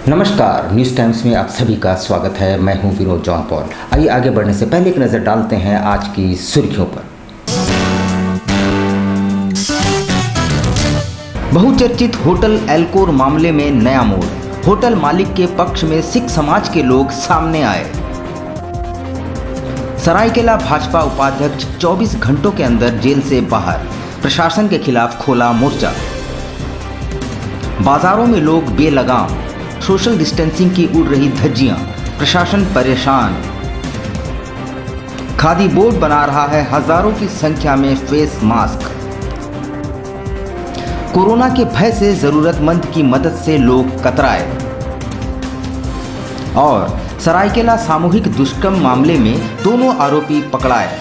नमस्कार, news times में आप सभी का स्वागत है। मैं हूं विनोद जॉन पॉल। आइए आगे बढ़ने से पहले एक नज़र डालते हैं आज की सुर्खियों पर। बहुचर्चित होटल एल्कोर मामले में नया मोड़। होटल मालिक के पक्ष में सिख समाज के लोग सामने आए। सरायकेला भाजपा उपाध्यक्ष 24 घंटों के अंदर जेल से बाहर। प्रशासन के खिलाफ खोला मोर्चा। बाजारों में लोग बेलगाम। सोशल डिस्टेंसिंग की उड़ रही धज्जियां। प्रशासन परेशान। खादी बोर्ड बना रहा है हजारों की संख्या में फेस मास्क। कोरोना के भय से जरूरतमंद की मदद से लोग कतराए। और सरायकेला सामूहिक दुष्कर्म मामले में दोनों आरोपी पकड़ाए।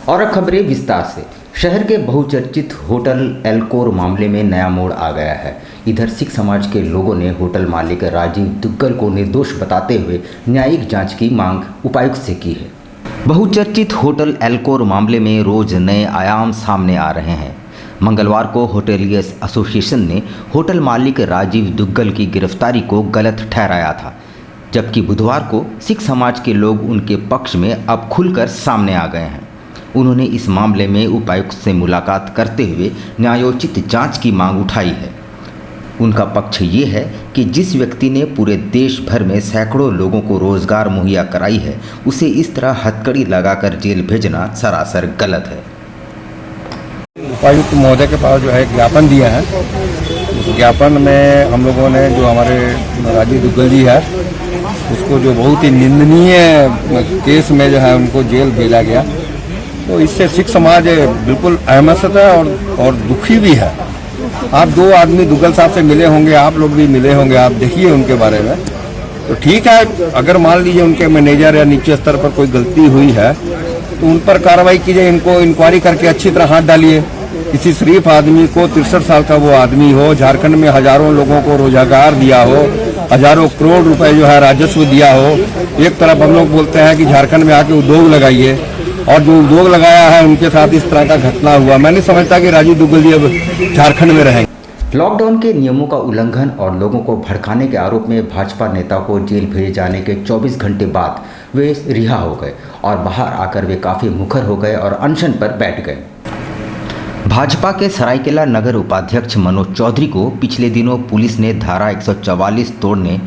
और अब खबरें विस्तार से। शहर के बहुचर्चित होटल एल्कोर मामले में नया मोड़ आ गया है। इधर सिख समाज के लोगों ने होटल मालिक राजीव दुग्गल को निर्दोष बताते हुए न्यायिक जांच की मांग उपायुक्त से की है। बहुचर्चित होटल एल्कोर मामले में रोज नए आयाम सामने आ रहे हैं। मंगलवार को होटेलियर्स एसोसिएशन ने होटल मालिक राजीव दुग्गल की गिरफ्तारी को गलत ठहराया था, जबकि बुधवार को सिख समाज के लोग उनके पक्ष में अब खुलकर सामने आ गए हैं। उन्होंने इस मामले में उपायुक्त से मुलाकात करते हुए न्यायोचित जांच की मांग उठाई है। उनका पक्ष ये है कि जिस व्यक्ति ने पूरे देश भर में सैकड़ों लोगों को रोजगार मुहैया कराई है, उसे इस तरह हथकड़ी लगाकर जेल भेजना सरासर गलत है। उपायुक्त महोदय के पास जो है ज्ञापन दिया है। उस ज्ञापन में हम लोगों ने जो हमारे राजीव दुग्गल जी है, उसको जो बहुत ही निंदनीय केस में जो है उनको जेल भेजा गया, तो इससे सिख समाज बिल्कुल अहमत है और दुखी भी है। आप दो आदमी दुग्गल साहब से मिले होंगे, आप लोग भी मिले होंगे, आप देखिए उनके बारे में। तो ठीक है, अगर मान लीजिए उनके मैनेजर या नीचे स्तर पर कोई गलती हुई है तो उन पर कार्रवाई कीजिए, इनको इंक्वायरी करके अच्छी तरह हाथ डालिए। किसी शरीफ आदमी को 63 साल का वो आदमी हो, झारखंड में हजारों लोगों को रोजगार दिया हो, हजारों करोड़ रुपए जो है राजस्व दिया हो। एक तरफ हम लोग बोलते हैं कि झारखंड में आके उद्योग लगाइए, और जो उद्योग लगाया है उनके साथ इस तरह का घटना हुआ। मैं नहीं समझता कि राजीव दुग्गल जी अब झारखंड में रहेंगे। लॉकडाउन के नियमों का उल्लंघन और लोगों को भड़काने के आरोप में भाजपा नेता को जेल भेजे जाने के 24 घंटे बाद वे रिहा हो गए और बाहर आकर वे काफ़ी मुखर हो गए और अनशन पर बैठ गए। भाजपा के सरायकेला नगर उपाध्यक्ष मनोज चौधरी को पिछले दिनों पुलिस ने धारा 144 तोड़ने,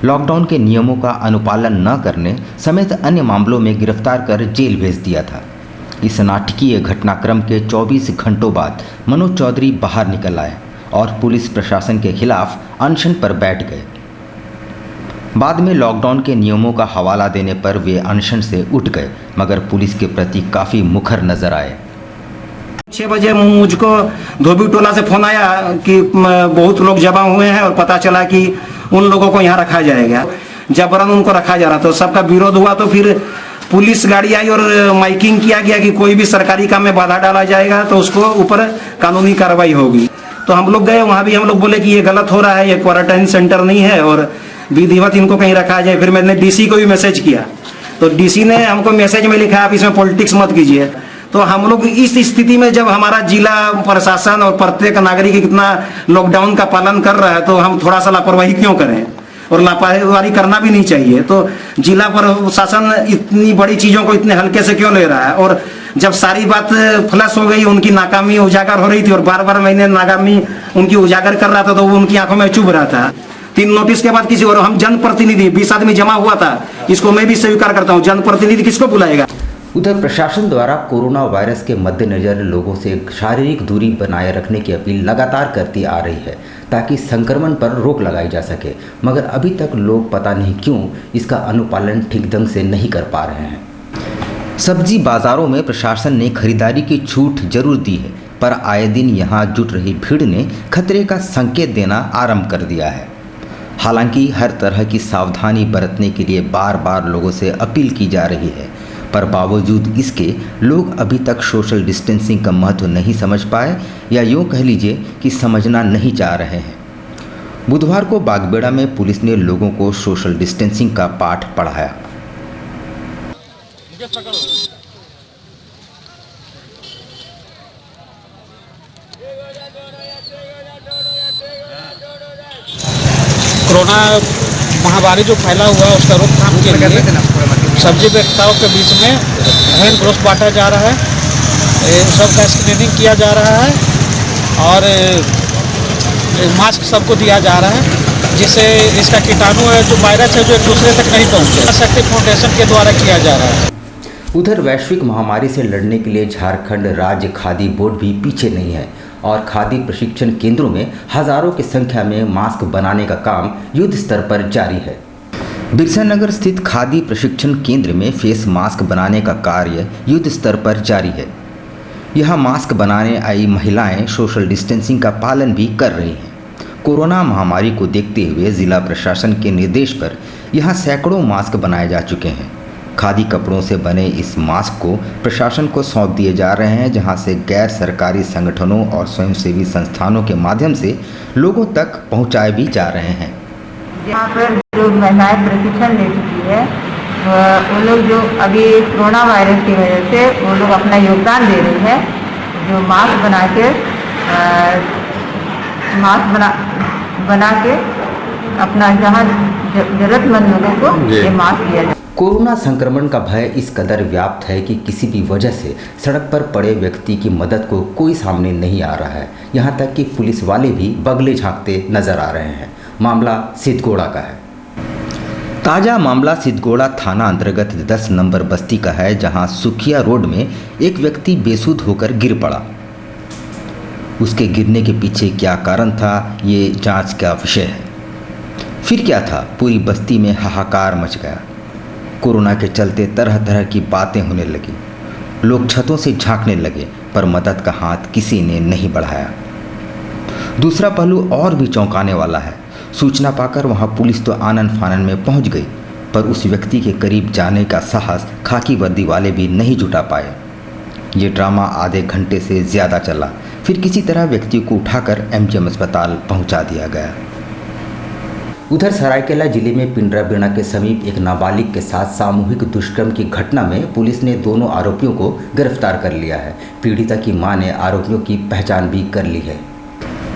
लॉकडाउन के नियमों का अनुपालन न करने समेत अन्य मामलों में गिरफ्तार कर जेल भेज दिया था। इस नाटकीय घटनाक्रम के 24 घंटों बाद मनोज चौधरी बाहर निकल आए और पुलिस प्रशासन के खिलाफ अनशन पर बैठ गए। बाद में लॉकडाउन के नियमों का हवाला देने पर वे अनशन से उठ गए, मगर पुलिस के प्रति काफ़ी मुखर नजर आए। 6 बजे मुझको धोबी टोला से फोन आया कि बहुत लोग जमा हुए हैं और पता चला कि उन लोगों को यहाँ रखा जाएगा। जबरन उनको रखा जा रहा, तो सबका विरोध हुआ। तो फिर पुलिस गाड़ी आई और माइकिंग किया गया कि कोई भी सरकारी काम में बाधा डाला जाएगा तो उसको ऊपर कानूनी कार्रवाई होगी। तो हम लोग गए, वहाँ भी हम लोग बोले कि ये गलत हो रहा है, ये क्वारंटाइन सेंटर नहीं है और विधिवत इनको कहीं रखा जाए। फिर मैंने डीसी को भी मैसेज किया, तो डीसी ने हमको मैसेज में लिखा आप इसमें पॉलिटिक्स मत कीजिए। तो हम लोग इस स्थिति में जब हमारा जिला प्रशासन और प्रत्येक नागरिक इतना लॉकडाउन का पालन कर रहा है, तो हम थोड़ा सा लापरवाही क्यों करें, और लापरवाही करना भी नहीं चाहिए। तो जिला प्रशासन इतनी बड़ी चीज़ों को इतने हल्के से क्यों ले रहा है। और जब सारी बात फ्लश हो गई, उनकी नाकामी उजागर हो रही थी और बार बार मैंने नाकामी उनकी उजागर कर रहा था, तो वो उनकी आंखों में चुभ रहा था। 3 नोटिस के बाद किसी और, हम जनप्रतिनिधि 20 आदमी जमा हुआ था, इसको मैं भी स्वीकार करता हूँ, जनप्रतिनिधि किसको बुलाएगा। उधर प्रशासन द्वारा कोरोना वायरस के मद्देनजर लोगों से शारीरिक दूरी बनाए रखने की अपील लगातार करती आ रही है ताकि संक्रमण पर रोक लगाई जा सके, मगर अभी तक लोग पता नहीं क्यों इसका अनुपालन ठीक ढंग से नहीं कर पा रहे हैं। सब्जी बाजारों में प्रशासन ने खरीदारी की छूट जरूर दी है, पर आए दिन यहाँ जुट रही भीड़ ने खतरे का संकेत देना आरंभ कर दिया है। हालांकि हर तरह की सावधानी बरतने के लिए बार बार लोगों से अपील की जा रही है, पर बावजूद इसके लोग अभी तक सोशल डिस्टेंसिंग का महत्व नहीं समझ पाए, या यूँ कह लीजिए कि समझना नहीं चाह रहे हैं। बुधवार को बागबेड़ा में पुलिस ने लोगों को सोशल डिस्टेंसिंग का पाठ पढ़ाया। कोरोना महामारी जो फैला हुआ है उसका रोकथाम के लिए सब्जी विक्रेताओं के बीच में हैंड ग्लोव्स बांटा जा रहा है, सबका स्क्रीनिंग किया जा रहा है और मास्क सबको दिया जा रहा है, जिससे इसका कीटाणु है जो वायरस है जो एक दूसरे तक नहीं पहुँचे। शक्ति फाउंडेशन के द्वारा किया जा रहा है। उधर वैश्विक महामारी से लड़ने के लिए झारखंड राज्य खादी बोर्ड भी पीछे नहीं है और खादी प्रशिक्षण केंद्रों में हजारों की संख्या में मास्क बनाने का काम युद्ध स्तर पर जारी है। बिरसा नगर स्थित खादी प्रशिक्षण केंद्र में फेस मास्क बनाने का कार्य युद्ध स्तर पर जारी है। यहाँ मास्क बनाने आई महिलाएं सोशल डिस्टेंसिंग का पालन भी कर रही हैं। कोरोना महामारी को देखते हुए जिला प्रशासन के निर्देश पर यहाँ सैकड़ों मास्क बनाए जा चुके हैं। खादी कपड़ों से बने इस मास्क को प्रशासन को सौंप दिए जा रहे हैं, जहां से गैर सरकारी संगठनों और स्वयंसेवी संस्थानों के माध्यम से लोगों तक पहुंचाए भी जा रहे हैं। यहाँ पर जो महिलाएं प्रशिक्षण ले चुकी है वो लोग जो अभी कोरोना वायरस की वजह से वो लोग अपना योगदान दे रही है, जो मास्क बना के अपना जहाँ जरूरतमंद लोगों को ये मास्क दिया जाए। कोरोना संक्रमण का भय इस कदर व्याप्त है कि किसी भी वजह से सड़क पर पड़े व्यक्ति की मदद को कोई सामने नहीं आ रहा है। यहाँ तक कि पुलिस वाले भी बगले झांकते नजर आ रहे हैं। मामला सिद्धगोड़ा का है। ताज़ा मामला सिद्धगोड़ा थाना अंतर्गत 10 नंबर बस्ती का है, जहाँ सुखिया रोड में एक व्यक्ति बेसुध होकर गिर पड़ा। उसके गिरने के पीछे क्या कारण था, ये जांच का विषय है। फिर क्या था, पूरी बस्ती में हाहाकार मच गया। कोरोना के चलते तरह तरह की बातें होने लगी। लोग छतों से झांकने लगे, पर मदद का हाथ किसी ने नहीं बढ़ाया। दूसरा पहलू और भी चौंकाने वाला है। सूचना पाकर वहां पुलिस तो आनन फानन में पहुंच गई, पर उस व्यक्ति के करीब जाने का साहस खाकी वर्दी वाले भी नहीं जुटा पाए। ये ड्रामा आधे घंटे से ज़्यादा चला। फिर किसी तरह व्यक्ति को उठाकर एमजीएम अस्पताल पहुंचा दिया गया। उधर सरायकेला जिले में पिंडराबेड़ा के समीप एक नाबालिग के साथ सामूहिक दुष्कर्म की घटना में पुलिस ने दोनों आरोपियों को गिरफ्तार कर लिया है। पीड़िता की मां ने आरोपियों की पहचान भी कर ली है।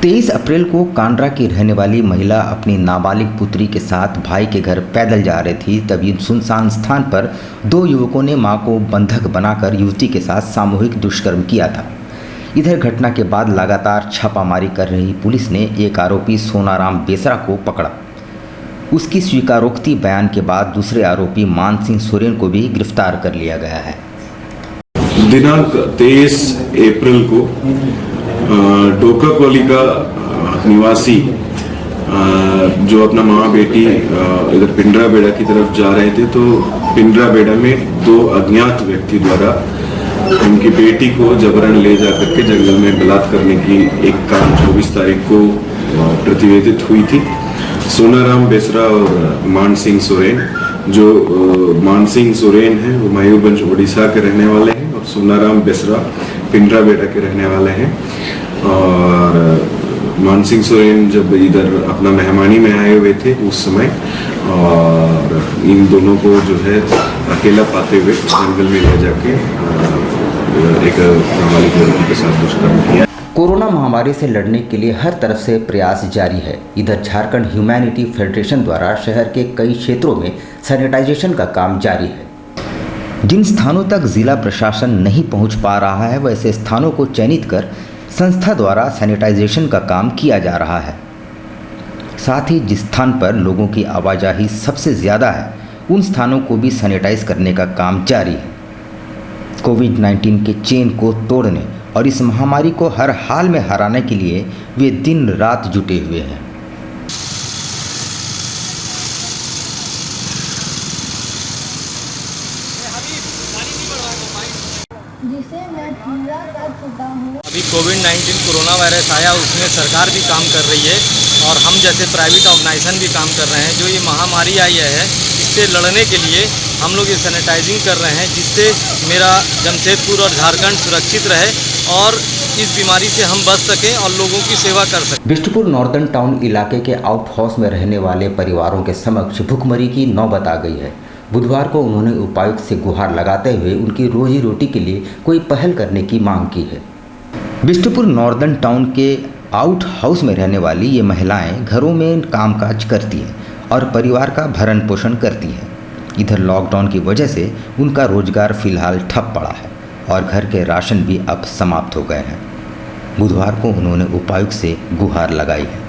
23 अप्रैल को कांड्रा की रहने वाली महिला अपनी नाबालिग पुत्री के साथ भाई के घर पैदल जा रही थी, तभी सुनसान स्थान पर 2 युवकों ने मां को बंधक बनाकर युवती के साथ सामूहिक दुष्कर्म किया था। इधर घटना के बाद लगातार छापामारी कर रही पुलिस ने एक आरोपी सोनाराम बेसरा को पकड़ा। उसकी स्वीकारोक्ति बयान के बाद दूसरे आरोपी मान सिंह सोरेन को भी गिरफ्तार कर लिया गया है। दिनांक 23 अप्रैल को टोकाकोली का निवासी जो अपना माँ बेटी इधर पिंडराबेड़ा की तरफ जा रहे थे, तो पिंडराबेड़ा में 2 अज्ञात व्यक्ति द्वारा उनकी बेटी को जबरन ले जाकर के जंगल में बलात्कार करने की एक काम 24 तारीख को प्रतिवेदित हुई थी। सोनाराम बेसरा और मान सिंह सोरेन, जो मान सिंह सोरेन है वो मयूरभंज उड़ीसा के रहने वाले हैं और सोनाराम बेसरा पिंडराबेड़ा के रहने वाले हैं। और मान सिंह सोरेन जब इधर अपना मेहमानी में आए हुए थे उस समय, और इन दोनों को जो है अकेला पाते हुए जंगल में ले जाके एक नाबालिग लड़की के साथ दुष्कर्म किया। कोरोना महामारी से लड़ने के लिए हर तरफ से प्रयास जारी है। इधर झारखंड ह्यूमैनिटी फेडरेशन द्वारा शहर के कई क्षेत्रों में सैनिटाइजेशन का काम जारी है। जिन स्थानों तक जिला प्रशासन नहीं पहुंच पा रहा है, वैसे स्थानों को चयनित कर संस्था द्वारा सैनिटाइजेशन का काम किया जा रहा है। साथ ही जिस स्थान पर लोगों की आवाजाही सबसे ज़्यादा है, उन स्थानों को भी सैनिटाइज करने का काम जारी है। कोविड-19 के चेन को तोड़ने और इस महामारी को हर हाल में हराने के लिए वे दिन रात जुटे हुए हैं। जिसे मैं पूरा कर चुका हूँ। अभी कोविड-19 कोरोना वायरस आया, उसमें सरकार भी काम कर रही है और हम जैसे प्राइवेट ऑर्गेनाइजेशन भी काम कर रहे हैं। जो ये महामारी आई है, इससे लड़ने के लिए हम लोग ये सैनिटाइजिंग कर रहे हैं, जिससे मेरा जमशेदपुर और झारखंड सुरक्षित रहे और इस बीमारी से हम बच सकें और लोगों की सेवा कर सकें। बिष्टुपुर नॉर्दर्न टाउन इलाके के आउट हाउस में रहने वाले परिवारों के समक्ष भुखमरी की नौबत आ गई है। बुधवार को उन्होंने उपायुक्त से गुहार लगाते हुए उनकी रोजी रोटी के लिए कोई पहल करने की मांग की है। बिष्टुपुर नॉर्दर्न टाउन के आउट हाउस में रहने वाली ये महिलाएं घरों में कामकाज करती हैं और परिवार का भरण पोषण करती हैं। इधर लॉकडाउन की वजह से उनका रोजगार फिलहाल ठप पड़ा है और घर के राशन भी अब समाप्त हो गए हैं। बुधवार को उन्होंने उपायुक्त से गुहार लगाई है।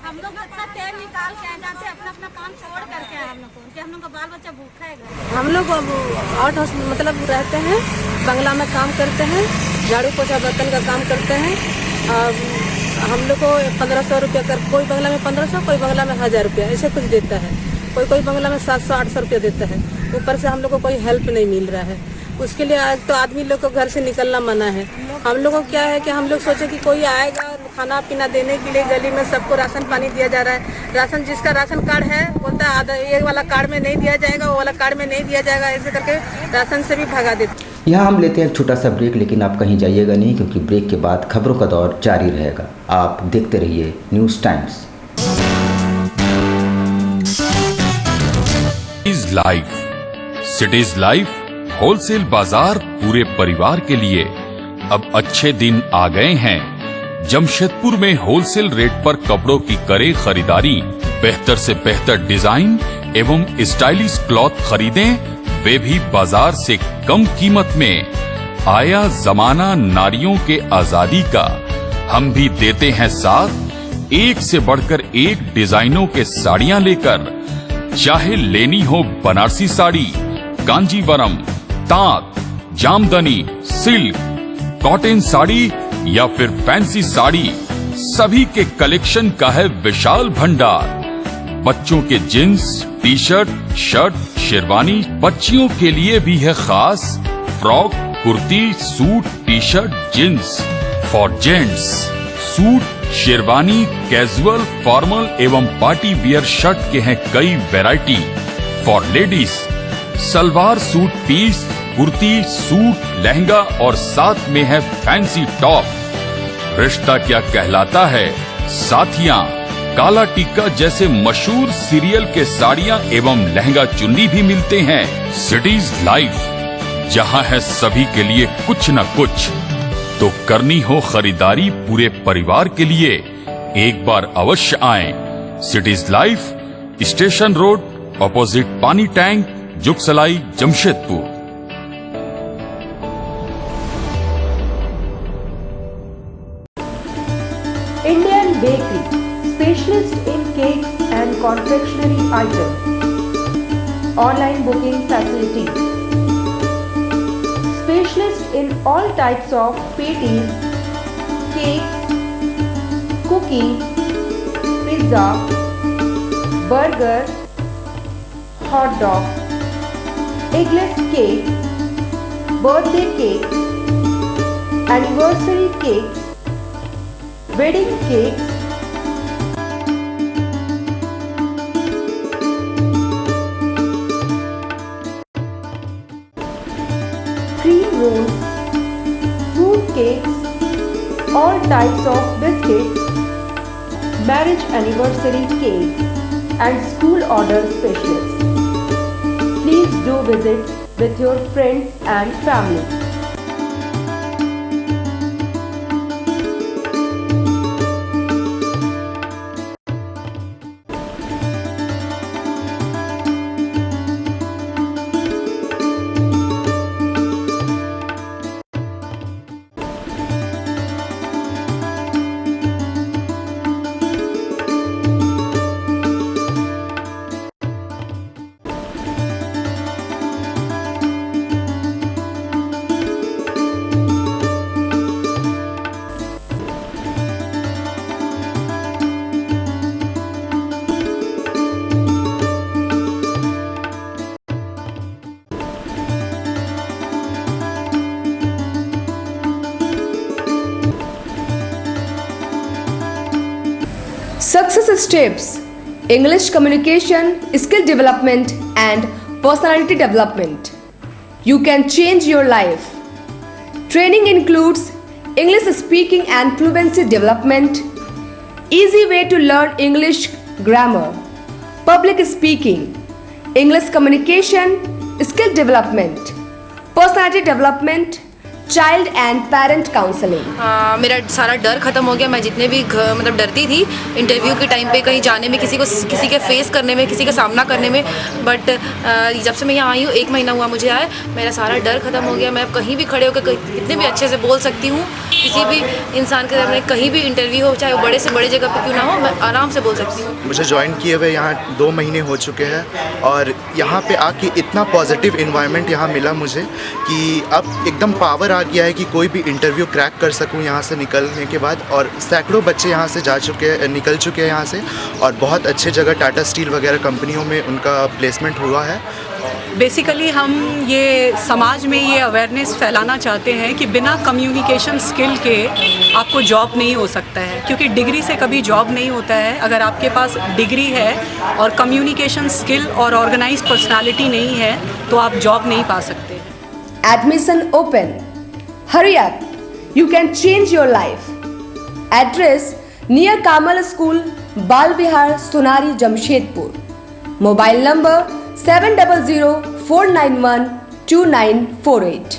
हम लोग अपना टाइम निकाल के जाते हैं, अपना अपना काम छोड़ करके हम लोग को, हम लोग का बाल बच्चा भूखा है। हम लोग आउट हाउस मतलब रहते हैं, बंगला में काम करते हैं, झाड़ू पोछा बर्तन का काम करते हैं। हम लोग को 1500 रुपया कर, कोई बंगला में 1500, कोई बंगला में 1000 रुपया ऐसे कुछ देता है। कोई बंगला में 700-800 रुपया देता है। ऊपर से हम लोग को कोई हेल्प नहीं मिल रहा है। उसके लिए आज तो आदमी लोग को घर से निकलना मना है। हम लोग को क्या है कि हम लोग सोचे कि कोई आएगा खाना पीना देने के लिए। गली में सबको राशन पानी दिया जा रहा है। राशन जिसका राशन कार्ड है बोलता है आधा ये वाला कार्ड में नहीं दिया जाएगा, वो वाला कार्ड में नहीं दिया जाएगा, ऐसे करके राशन से भी भगा देते। यहाँ हम लेते हैं एक छोटा सा ब्रेक, लेकिन आप कहीं जाइएगा नहीं, क्योंकि ब्रेक के बाद खबरों का दौर जारी रहेगा। आप देखते रहिए news times. Cities life wholesale बाजार पूरे परिवार के लिए अब अच्छे दिन आ गए हैं। जमशेदपुर में होलसेल रेट पर कपड़ों की करें खरीदारी। बेहतर से बेहतर डिजाइन एवं स्टाइलिश क्लॉथ खरीदें, वे भी बाजार से कम कीमत में। आया जमाना नारियों के आजादी का, हम भी देते हैं साथ। एक से बढ़कर एक डिजाइनों के साड़ियां लेकर, चाहे लेनी हो बनारसी साड़ी, कांजीवरम, तांत, जामदनी, सिल्क, कॉटन साड़ी या फिर फैंसी साड़ी, सभी के कलेक्शन का है विशाल भंडार। बच्चों के jeans, T shirt, shirt, sherwani, बच्चियों के लिए भी है खास frock, kurti, suit, T shirt, jeans. For gents suit, sherwani, casual, formal एवं पार्टी वियर शर्ट के हैं कई variety. For ladies salwar suit piece, kurti, suit, lehenga और साथ में है फैंसी टॉप। रिश्ता क्या कहलाता है, साथियां, काला टिक्का जैसे मशहूर सीरियल के साड़ियां एवं लहंगा चुन्नी भी मिलते हैं। सिटीज लाइफ, जहां है सभी के लिए कुछ न कुछ। तो करनी हो खरीदारी पूरे परिवार के लिए, एक बार अवश्य आएं। Cities life, station road, opposite pani tank, Jugsalai, Jamshedpur. Indian Bakery, specialist in cakes and confectionery items. Online booking facilities. Specialist in all types of patties, cakes, cookies, pizza, burger, hot dog, eggless cake, birthday cake, anniversary cakes, wedding cakes, cream rolls, fruit cakes, all types of biscuits, marriage anniversary cakes, and school order specialists. Please do visit with your friends and family. Success steps: English communication, skill development, and personality development. You can change your life. Training includes English speaking and fluency development, easy way to learn English grammar, public speaking, English communication, skill development, personality development, child and parent counselling. मेरा सारा डर ख़त्म हो गया। मैं जितने भी मतलब डरती थी इंटरव्यू के टाइम पे, कहीं जाने में, किसी के फेस करने में, किसी का सामना करने में, बट जब से मैं यहाँ आई हूँ, 1 महीना हुआ मुझे आए, मेरा सारा डर ख़त्म हो गया। मैं कहीं भी खड़े होकर कितने भी अच्छे से बोल सकती हूँ। किसी भी इंसान के सामने कहीं भी इंटरव्यू हो, चाहे वो बड़े से बड़े जगह पर क्यों ना हो, मैं आराम से बोल सकती हूँ। मुझे ज्वाइन किए हुए यहाँ 2 महीने हो चुके हैं और यहाँ पे आके इतना पॉजिटिव इन्वायरमेंट यहाँ मिला मुझे कि अब एकदम पावर आ गया है कि कोई भी इंटरव्यू क्रैक कर सकूं यहाँ से निकलने के बाद। और सैकड़ों बच्चे यहाँ से निकल चुके हैं यहाँ से, और बहुत अच्छे जगह टाटा स्टील वगैरह कंपनियों में उनका प्लेसमेंट हुआ है। बेसिकली हम ये समाज में ये अवेयरनेस फैलाना चाहते हैं कि बिना कम्युनिकेशन स्किल के आपको जॉब नहीं हो सकता है, क्योंकि डिग्री से कभी जॉब नहीं होता है। अगर आपके पास डिग्री है और कम्युनिकेशन स्किल और ऑर्गेनाइज पर्सनालिटी नहीं है तो आप जॉब नहीं पा सकते। Admission open, hurry up, you can change your life. Address: near Kamal School, Bal Vihar, Sonari, Jamshedpur. Mobile number 7004912948,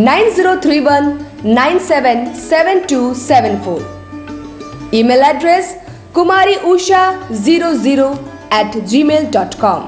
9031977274. Email address kumariusha00@gmail.com.